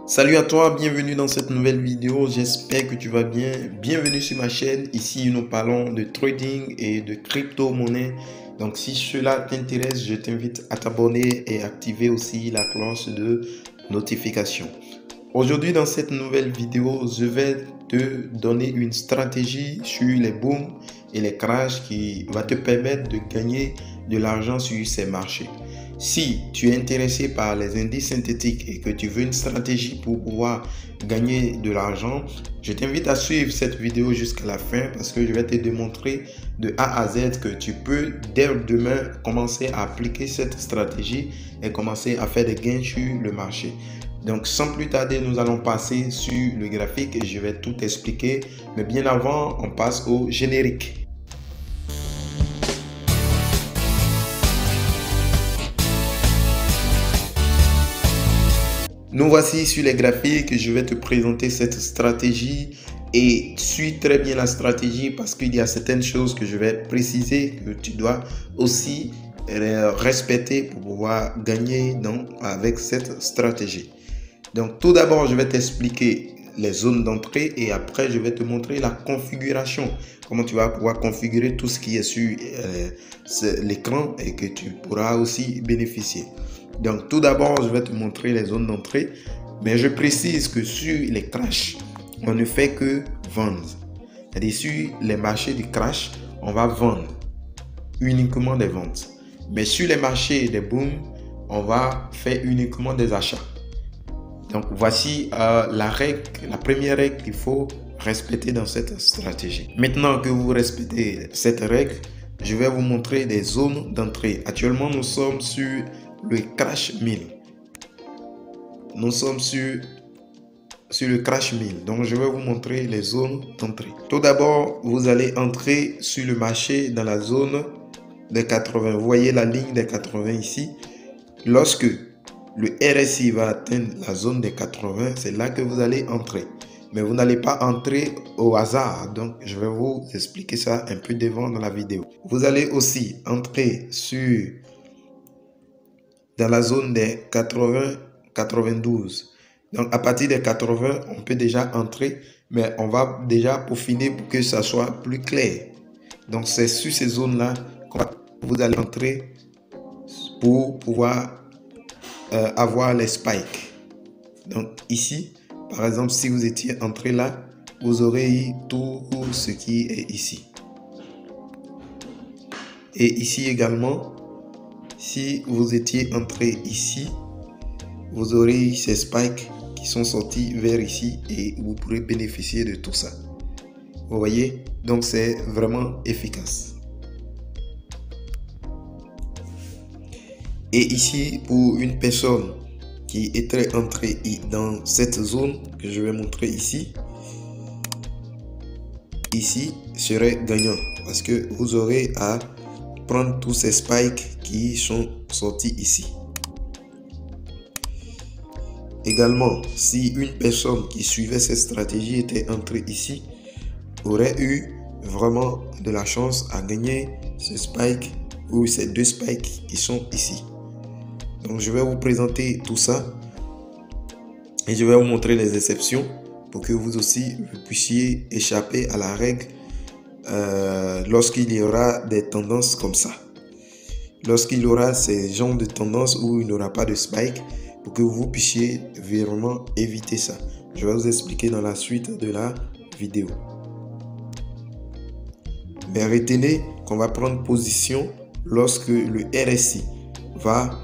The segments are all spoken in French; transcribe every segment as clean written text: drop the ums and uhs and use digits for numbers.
Salut à toi, bienvenue dans cette nouvelle vidéo, j'espère que tu vas bien. Bienvenue sur ma chaîne, ici nous parlons de trading et de crypto-monnaie. Donc si cela t'intéresse, je t'invite à t'abonner et activer aussi la cloche de notification. Aujourd'hui dans cette nouvelle vidéo, je vais te donner une stratégie sur les booms et les crashs qui va te permettre de gagner de l'argent sur ces marchés. Si tu es intéressé par les indices synthétiques et que tu veux une stratégie pour pouvoir gagner de l'argent, je t'invite à suivre cette vidéo jusqu'à la fin parce que je vais te démontrer de A à Z que tu peux dès demain commencer à appliquer cette stratégie et commencer à faire des gains sur le marché. Donc sans plus tarder, nous allons passer sur le graphique et je vais tout expliquer. Mais bien avant, on passe au générique. Nous voici sur les graphiques, je vais te présenter cette stratégie et suis très bien la stratégie parce qu'il y a certaines choses que je vais préciser que tu dois aussi respecter pour pouvoir gagner avec cette stratégie. Donc tout d'abord, je vais t'expliquer les zones d'entrée et après je vais te montrer la configuration, comment tu vas pouvoir configurer tout ce qui est sur l'écran et que tu pourras aussi bénéficier. Donc tout d'abord, je vais te montrer les zones d'entrée, mais je précise que sur les crashs, on ne fait que vendre. C'est-à-dire sur les marchés du crash, on va vendre uniquement des ventes. Mais sur les marchés des booms, on va faire uniquement des achats. Donc voici la première règle qu'il faut respecter dans cette stratégie. Maintenant que vous respectez cette règle, je vais vous montrer des zones d'entrée. Actuellement, nous sommes sur le crash 1000. Nous sommes sur le crash 1000. Donc, je vais vous montrer les zones d'entrée. Tout d'abord, vous allez entrer sur le marché dans la zone des 80. Vous voyez la ligne des 80 ici. Lorsque le RSI va atteindre la zone des 80, c'est là que vous allez entrer. Mais vous n'allez pas entrer au hasard. Donc, je vais vous expliquer ça un peu devant dans la vidéo. Vous allez aussi entrer dans la zone des 80-92. Donc, à partir des 80, on peut déjà entrer, mais on va déjà peaufiner pour que ça soit plus clair. Donc, c'est sur ces zones-là que vous allez entrer pour pouvoir avoir les spikes. Donc, ici, par exemple, si vous étiez entré là, vous aurez eu tout ce qui est ici. Et ici également, si vous étiez entré ici, vous aurez eu ces spikes qui sont sortis vers ici et vous pourrez bénéficier de tout ça. Vous voyez? Donc c'est vraiment efficace. Et ici, pour une personne qui est entrée dans cette zone que je vais montrer ici serait gagnant parce que vous aurez à prendre tous ces spikes qui sont sortis ici. Également, si une personne qui suivait cette stratégie était entrée ici, aurait eu vraiment de la chance à gagner ce spike ou ces deux spikes qui sont ici. Donc je vais vous présenter tout ça et je vais vous montrer les exceptions pour que vous aussi vous puissiez échapper à la règle lorsqu'il y aura des tendances comme ça. Lorsqu'il y aura ces genres de tendances où il n'y aura pas de spike, pour que vous puissiez vraiment éviter ça. Je vais vous expliquer dans la suite de la vidéo. Mais retenez qu'on va prendre position lorsque le RSI va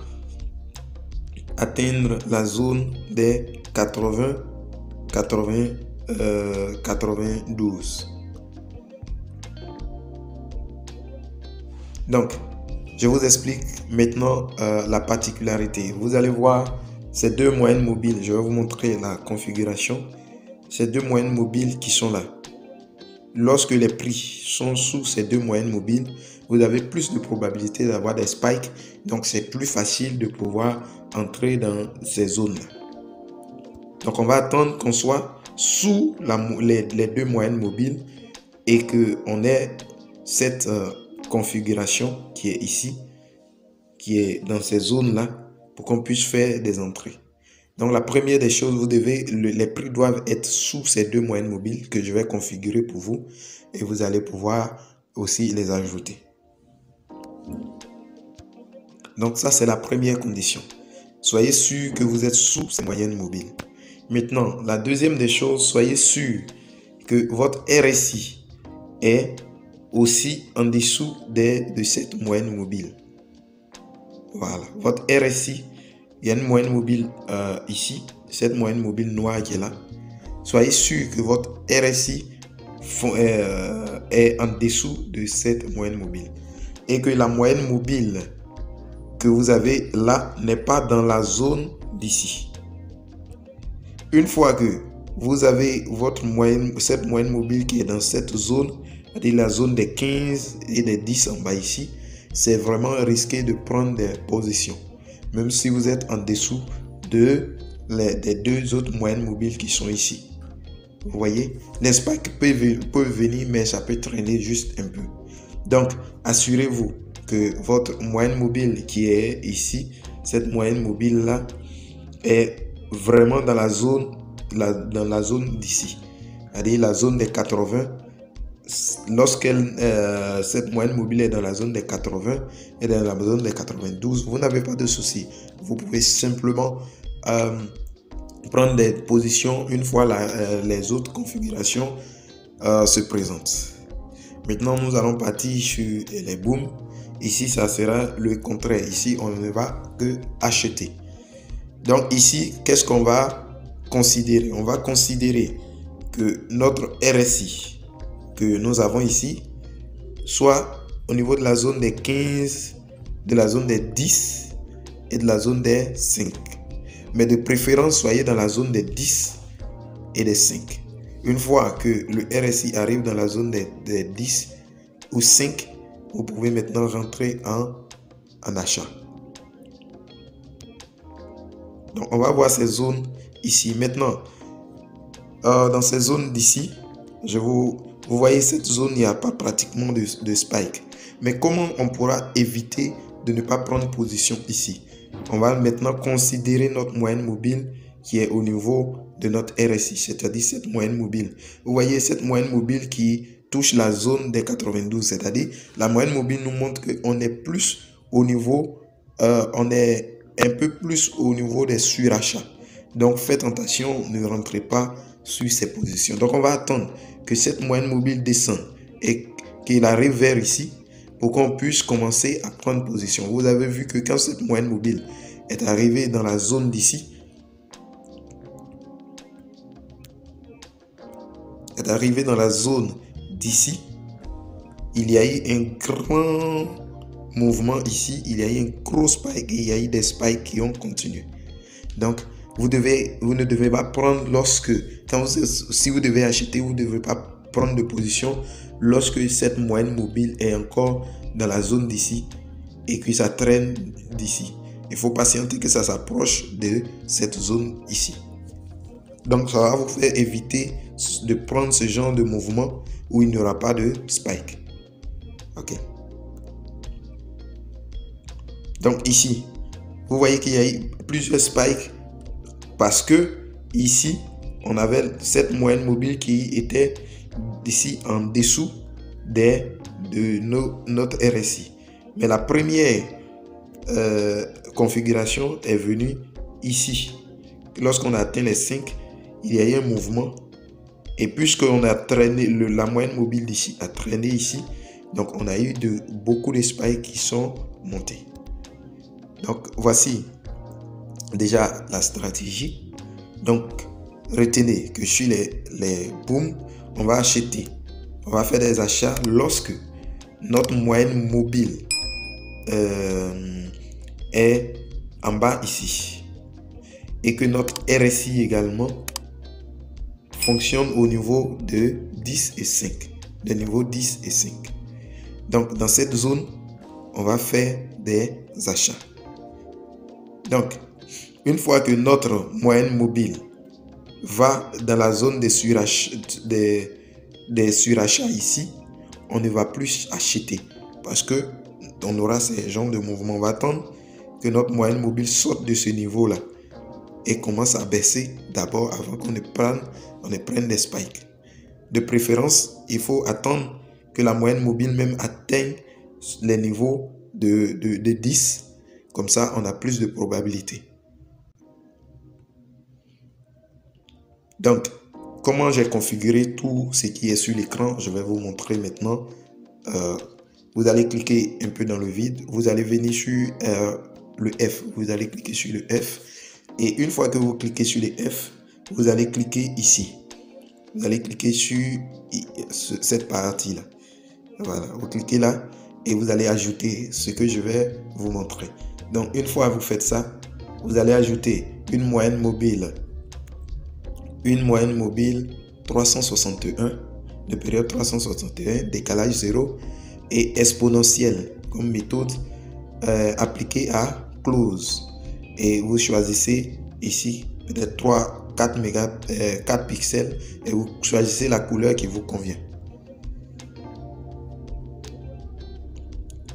atteindre la zone des 92. Donc, je vous explique maintenant la particularité. Vous allez voir ces deux moyennes mobiles. Je vais vous montrer la configuration. Ces deux moyennes mobiles qui sont là. Lorsque les prix sont sous ces deux moyennes mobiles, vous avez plus de probabilité d'avoir des spikes. Donc, c'est plus facile de pouvoir entrer dans ces zones-là. Donc, on va attendre qu'on soit sous les deux moyennes mobiles et qu'on ait cette configuration qui est ici, qui est dans ces zones-là, pour qu'on puisse faire des entrées. Donc, la première des choses, les prix doivent être sous ces deux moyennes mobiles que je vais configurer pour vous et vous allez pouvoir aussi les ajouter. Donc, ça, c'est la première condition. Soyez sûr que vous êtes sous ces moyennes mobiles. Maintenant, la deuxième des choses, soyez sûr que votre RSI est aussi en dessous de cette moyenne mobile. Voilà, votre RSI, il y a une moyenne mobile ici, cette moyenne mobile noire qui est là. Soyez sûr que votre RSI est en dessous de cette moyenne mobile et que la moyenne mobile que vous avez là n'est pas dans la zone d'ici. Une fois que vous avez cette moyenne mobile qui est dans cette zone, c'est-à-dire la zone des 15 et des 10 en bas ici, c'est vraiment risqué de prendre des positions. Même si vous êtes en dessous des deux autres moyennes mobiles qui sont ici. Vous voyez, les spikes peuvent venir, mais ça peut traîner juste un peu. Donc, assurez-vous que votre moyenne mobile qui est ici, cette moyenne mobile-là, est vraiment dans la zone d'ici. C'est-à-dire la zone des 80. Lorsque cette moyenne mobile est dans la zone des 80 et dans la zone des 92, vous n'avez pas de souci. Vous pouvez simplement prendre des positions une fois les autres configurations se présentent. Maintenant, nous allons partir sur les booms. Ici, ça sera le contraire. Ici, on ne va que acheter. Donc ici, qu'est-ce qu'on va considérer? On va considérer que notre RSI que nous avons ici soit au niveau de la zone des 15, de la zone des 10 et de la zone des 5. Mais de préférence, soyez dans la zone des 10 et des 5. Une fois que le RSI arrive dans la zone des 10 ou 5, vous pouvez maintenant rentrer en achat. Donc, on va voir ces zones ici. Maintenant, dans ces zones d'ici, vous voyez cette zone, il n'y a pas pratiquement de spike. Mais comment on pourra éviter de ne pas prendre position ici? On va maintenant considérer notre moyenne mobile qui est au niveau de notre RSI, c'est-à-dire cette moyenne mobile. Vous voyez cette moyenne mobile qui touche la zone des 92, c'est-à-dire la moyenne mobile nous montre qu'on est plus au niveau, on est un peu plus au niveau des surachats. Donc faites attention, ne rentrez pas sur ces positions. Donc on va attendre que cette moyenne mobile descende et qu'il arrive vers ici pour qu'on puisse commencer à prendre position. Vous avez vu que quand cette moyenne mobile est arrivée dans la zone d'ici, il y a eu un grand mouvement ici, il y a eu un gros spike et il y a eu des spikes qui ont continué. Donc, vous ne devez pas prendre si vous devez acheter, vous ne devez pas prendre de position lorsque cette moyenne mobile est encore dans la zone d'ici et que ça traîne d'ici. Il faut patienter que ça s'approche de cette zone ici. Donc, ça va vous faire éviter de prendre ce genre de mouvement où il n'y aura pas de spike. Ok. Donc ici, vous voyez qu'il y a eu plusieurs spikes parce que ici, on avait cette moyenne mobile qui était ici en dessous de notre RSI. Mais la première configuration est venue ici. Lorsqu'on a atteint les 5, il y a eu un mouvement. Et puisqu'on a traîné, la moyenne mobile d'ici a traîné ici, donc on a eu beaucoup de spikes qui sont montés. Donc voici déjà la stratégie. Donc retenez que sur les booms, on va acheter. On va faire des achats lorsque notre moyenne mobile est en bas ici. Et que notre RSI également fonctionne au niveau de 10 et 5. De niveau 10 et 5. Donc dans cette zone, on va faire des achats. Donc, une fois que notre moyenne mobile va dans la zone des surachats ici, on ne va plus acheter parce que on aura ces genres de mouvements. On va attendre que notre moyenne mobile sorte de ce niveau-là et commence à baisser d'abord avant qu'on ne prenne des spikes. De préférence, il faut attendre que la moyenne mobile même atteigne les niveaux de 10. Comme ça, on a plus de probabilité. Donc, comment j'ai configuré tout ce qui est sur l'écran, je vais vous montrer maintenant. Vous allez cliquer un peu dans le vide. Vous allez venir sur le F. Vous allez cliquer sur le F. Et une fois que vous cliquez sur le F, vous allez cliquer ici. Vous allez cliquer sur cette partie-là. Voilà, vous cliquez là et vous allez ajouter ce que je vais vous montrer. Donc, une fois que vous faites ça, vous allez ajouter une moyenne mobile 361, de période 361, décalage 0 et exponentielle comme méthode appliquée à close. Et vous choisissez ici peut-être 4 pixels et vous choisissez la couleur qui vous convient.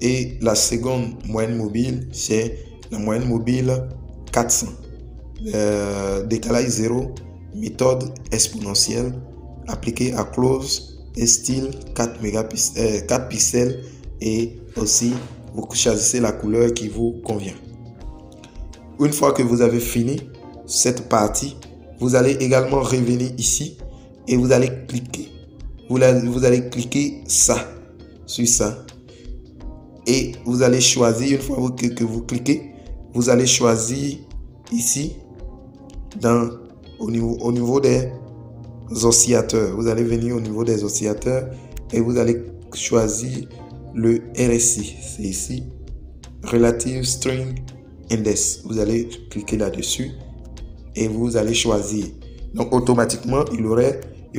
Et la seconde moyenne mobile, c'est la moyenne mobile 400. Décalage 0, méthode exponentielle appliquée à close et style 4 pixels et aussi vous choisissez la couleur qui vous convient. Une fois que vous avez fini cette partie, vous allez également revenir ici et vous allez cliquer. Vous allez cliquer sur ça. Et vous allez choisir, une fois que vous cliquez, vous allez choisir ici, au niveau des oscillateurs. Vous allez venir au niveau des oscillateurs et vous allez choisir le RSI. C'est ici, Relative String Index. Vous allez cliquer là-dessus et vous allez choisir. Donc, automatiquement, il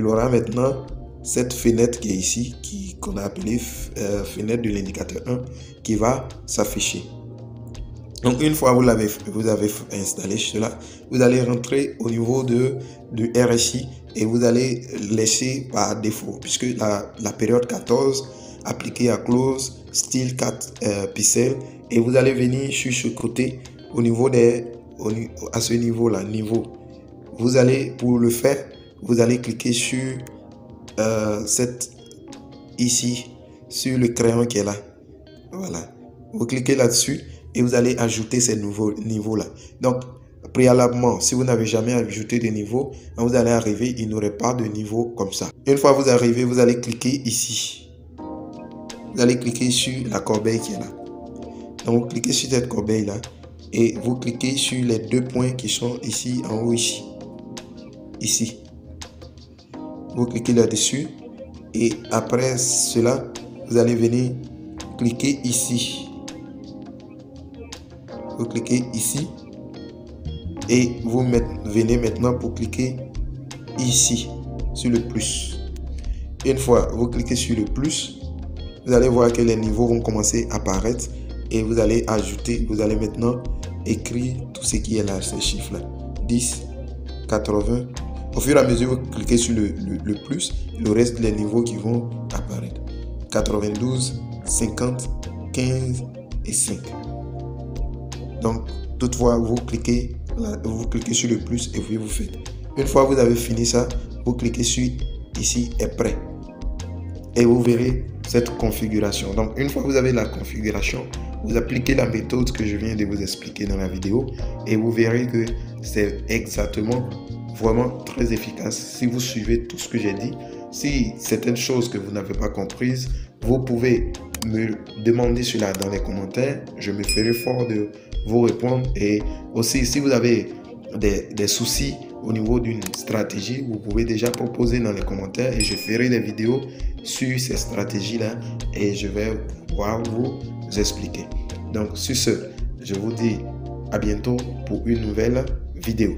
aura maintenant cette fenêtre qui est ici, qu'on a appelée fenêtre de l'indicateur 1, qui va s'afficher. Donc, une fois vous avez installé cela, vous allez rentrer au niveau du RSI et vous allez laisser par défaut, puisque la période 14 appliquée à close, style 4 pixels, et vous allez venir sur ce côté au niveau à ce niveau-là, Vous allez, pour le faire, vous allez cliquer sur ici, sur le crayon qui est là. Voilà. Vous cliquez là-dessus et vous allez ajouter ces nouveaux niveaux-là. Donc, préalablement, si vous n'avez jamais ajouté de niveau, vous allez arriver, il n'y aurait pas de niveau comme ça. Une fois que vous arrivez, vous allez cliquer ici. Vous allez cliquer sur la corbeille qui est là. Donc, vous cliquez sur cette corbeille-là et vous cliquez sur les deux points qui sont ici, en haut, ici. Vous cliquez là-dessus et après cela, vous allez venir cliquer ici. Vous cliquez ici et vous venez maintenant pour cliquer ici sur le plus. Une fois vous cliquez sur le plus, vous allez voir que les niveaux vont commencer à apparaître et vous allez ajouter, vous allez maintenant écrire tout ce qui est là, ces chiffres-là. 10, 80. Au fur et à mesure, vous cliquez sur le plus, le reste des niveaux qui vont apparaître. 92, 50, 15 et 5. Donc, toutefois, vous cliquez sur le plus et puis vous faites. Une fois que vous avez fini ça, vous cliquez sur ici est prêt. Et vous verrez cette configuration. Donc, une fois que vous avez la configuration, vous appliquez la méthode que je viens de vous expliquer dans la vidéo et vous verrez que c'est exactement vraiment très efficace si vous suivez tout ce que j'ai dit. Si certaines choses que vous n'avez pas comprises, vous pouvez me demander cela dans les commentaires. Je me ferai fort de vous répondre. Et aussi, si vous avez des soucis au niveau d'une stratégie, vous pouvez déjà proposer dans les commentaires et je ferai des vidéos sur ces stratégies-là et je vais pouvoir vous expliquer. Donc, sur ce, je vous dis à bientôt pour une nouvelle vidéo.